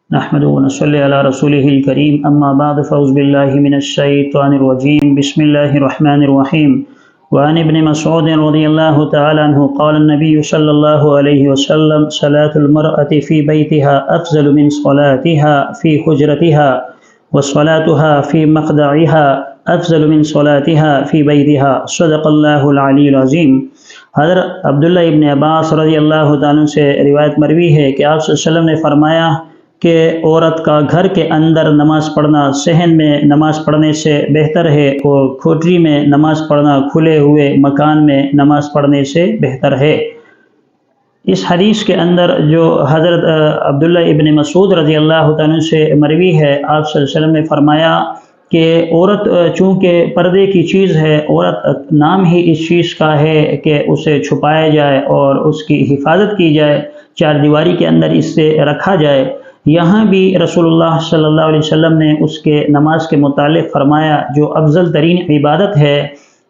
نحمده ونصلي على رسوله الكريم اما بعد فاعوذ بالله من الشيطان الرجيم بسم الله الرحمن الرحيم وعن ابن مسعود رضي الله تعالى عنه قال النبي صلى الله عليه وسلم صلاة المرأة في بيتها أفضل من صلاتها في حجرتها وصلاتها في مقدعها أفضل من صلاتها في بيتها صدق الله العلی العظیم۔ حضرت عبداللہ ابن عباس رضی اللہ تعالیٰ سے روایت مروی ہے کہ آپ صلی اللہ علیہ وسلم نے فرمایا کہ عورت کا گھر کے اندر نماز پڑھنا صحن میں نماز پڑھنے سے بہتر ہے، اور کھوٹری میں نماز پڑھنا کھلے ہوئے مکان میں نماز پڑھنے سے بہتر ہے۔ اس حدیث کے اندر جو حضرت عبداللہ ابن مسعود رضی اللہ تعالیٰ سے مروی ہے، آپ صلی اللہ علیہ وسلم نے فرمایا کہ عورت چونکہ پردے کی چیز ہے، عورت نام ہی اس چیز کا ہے کہ اسے چھپایا جائے اور اس کی حفاظت کی جائے، چار دیواری کے اندر اس سے رکھا جائے۔ یہاں بھی رسول اللہ صلی اللہ علیہ وسلم نے اس کے نماز کے متعلق فرمایا جو افضل ترین عبادت ہے،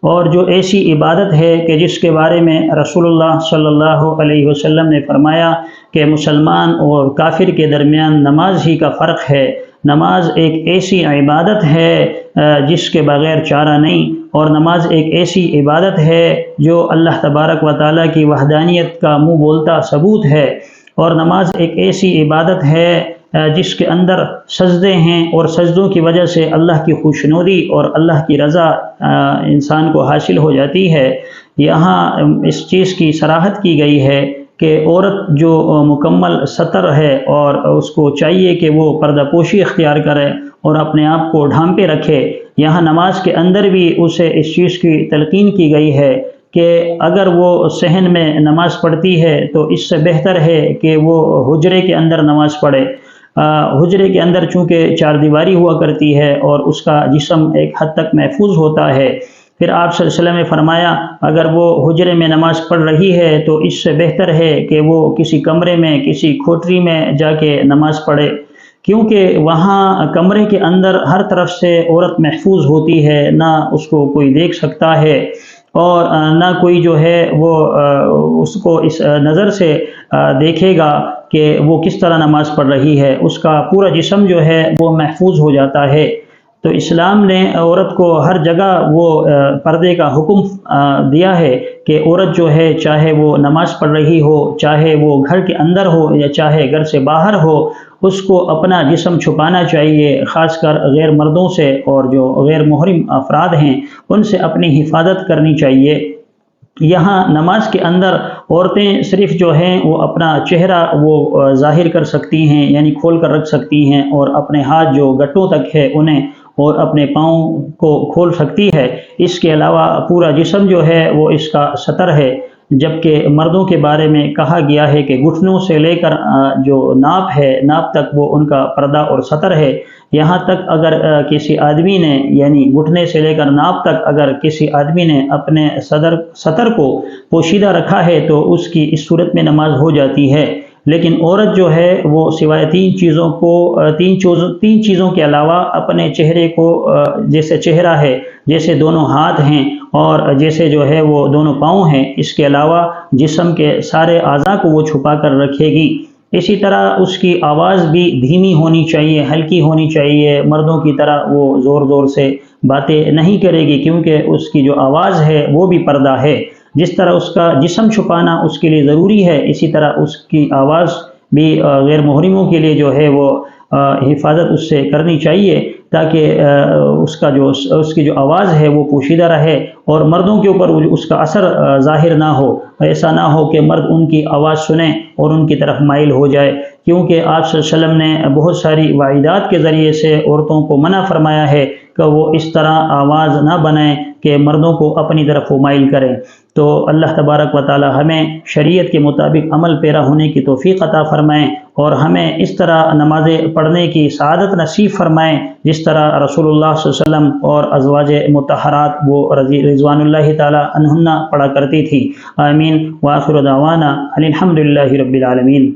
اور جو ایسی عبادت ہے کہ جس کے بارے میں رسول اللہ صلی اللہ علیہ وسلم نے فرمایا کہ مسلمان اور کافر کے درمیان نماز ہی کا فرق ہے۔ نماز ایک ایسی عبادت ہے جس کے بغیر چارہ نہیں، اور نماز ایک ایسی عبادت ہے جو اللہ تبارک و تعالیٰ کی وحدانیت کا منہ بولتا ثبوت ہے، اور نماز ایک ایسی عبادت ہے جس کے اندر سجدے ہیں، اور سجدوں کی وجہ سے اللہ کی خوشنودی اور اللہ کی رضا انسان کو حاصل ہو جاتی ہے۔ یہاں اس چیز کی صراحت کی گئی ہے کہ عورت جو مکمل ستر ہے اور اس کو چاہیے کہ وہ پردہ پوشی اختیار کرے اور اپنے آپ کو ڈھانپے رکھے۔ یہاں نماز کے اندر بھی اسے اس چیز کی تلقین کی گئی ہے کہ اگر وہ صحن میں نماز پڑھتی ہے تو اس سے بہتر ہے کہ وہ حجرے کے اندر نماز پڑھے۔ حجرے کے اندر چونکہ چار دیواری ہوا کرتی ہے اور اس کا جسم ایک حد تک محفوظ ہوتا ہے۔ پھر آپ صلی اللہ علیہ وسلم نے فرمایا اگر وہ حجرے میں نماز پڑھ رہی ہے تو اس سے بہتر ہے کہ وہ کسی کمرے میں، کسی کھوٹری میں جا کے نماز پڑھے، کیونکہ وہاں کمرے کے اندر ہر طرف سے عورت محفوظ ہوتی ہے، نہ اس کو کوئی دیکھ سکتا ہے اور نہ کوئی جو ہے وہ اس کو اس نظر سے دیکھے گا کہ وہ کس طرح نماز پڑھ رہی ہے، اس کا پورا جسم جو ہے وہ محفوظ ہو جاتا ہے۔ تو اسلام نے عورت کو ہر جگہ وہ پردے کا حکم دیا ہے کہ عورت جو ہے چاہے وہ نماز پڑھ رہی ہو، چاہے وہ گھر کے اندر ہو یا چاہے گھر سے باہر ہو، اس کو اپنا جسم چھپانا چاہیے، خاص کر غیر مردوں سے اور جو غیر محرم افراد ہیں ان سے اپنی حفاظت کرنی چاہیے۔ یہاں نماز کے اندر عورتیں صرف جو ہیں وہ اپنا چہرہ وہ ظاہر کر سکتی ہیں، یعنی کھول کر رکھ سکتی ہیں، اور اپنے ہاتھ جو گھٹوں تک ہے انہیں اور اپنے پاؤں کو کھول سکتی ہے۔ اس کے علاوہ پورا جسم جو ہے وہ اس کا ستر ہے، جبکہ مردوں کے بارے میں کہا گیا ہے کہ گھٹنوں سے لے کر جو ناپ ہے، ناپ تک وہ ان کا پردہ اور ستر ہے۔ یہاں تک اگر کسی آدمی نے، یعنی گھٹنے سے لے کر ناپ تک اگر کسی آدمی نے اپنے ستر کو پوشیدہ رکھا ہے تو اس کی اس صورت میں نماز ہو جاتی ہے۔ لیکن عورت جو ہے وہ سوائے تین چیزوں کے علاوہ اپنے چہرے کو، جیسے چہرہ ہے، جیسے دونوں ہاتھ ہیں، اور جیسے جو ہے وہ دونوں پاؤں ہیں، اس کے علاوہ جسم کے سارے اعضاء کو وہ چھپا کر رکھے گی۔ اسی طرح اس کی آواز بھی دھیمی ہونی چاہیے، ہلکی ہونی چاہیے، مردوں کی طرح وہ زور زور سے باتیں نہیں کرے گی، کیونکہ اس کی جو آواز ہے وہ بھی پردہ ہے۔ جس طرح اس کا جسم چھپانا اس کے لیے ضروری ہے، اسی طرح اس کی آواز بھی غیر محرموں کے لیے جو ہے وہ حفاظت اس سے کرنی چاہیے، تاکہ اس کی جو آواز ہے وہ پوشیدہ رہے اور مردوں کے اوپر اس کا اثر ظاہر نہ ہو۔ ایسا نہ ہو کہ مرد ان کی آواز سنیں اور ان کی طرف مائل ہو جائے، کیونکہ آپ صلی اللہ علیہ وسلم نے بہت ساری وعیدات کے ذریعے سے عورتوں کو منع فرمایا ہے کہ وہ اس طرح آواز نہ بنائیں کہ مردوں کو اپنی طرف وہ مائل کریں۔ تو اللہ تبارک و تعالی ہمیں شریعت کے مطابق عمل پیرا ہونے کی توفیق عطا فرمائیں، اور ہمیں اس طرح نمازیں پڑھنے کی سعادت نصیب فرمائیں جس طرح رسول اللہ صلی اللہ علیہ وسلم اور ازواج مطہرات وہ رضوان اللہ تعالی عنہن پڑھا کرتی تھی۔ آمین۔ وآخر دعوانا الحمد للہ رب العالمین۔